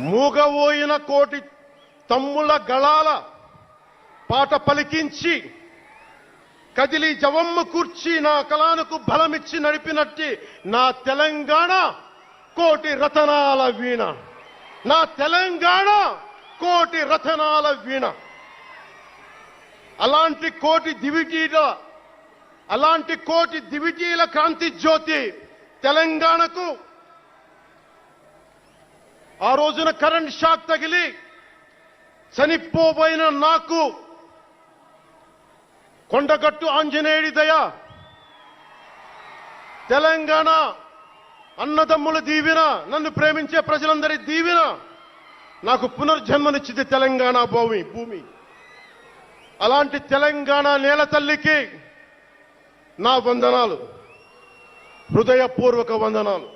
మూగవోయిన కోటి తమ్ముల గళాల పాట పలికించి కదిలి జవమ్మ కూర్చి నా కళానికి బలమిచ్చి నడిపినట్టి నా తెలంగాణ కోటి రతనాల వీణ. నా తెలంగాణ కోటి రతనాల వీణ. అలాంటి కోటి దివిటీల క్రాంతి జ్యోతి తెలంగాణకు ఆ రోజున కరెంట్ షాక్ తగిలి చనిపోబోయిన నాకు కొండగట్టు ఆంజనేయుడి దయ, తెలంగాణ అన్నదమ్ముల దీవెన, నన్ను ప్రేమించే ప్రజలందరి దీవెన నాకు పునర్జన్మనిచ్చింది తెలంగాణ భూమి. అలాంటి తెలంగాణ నేల తల్లికి నా వందనాలు, హృదయపూర్వక వందనాలు.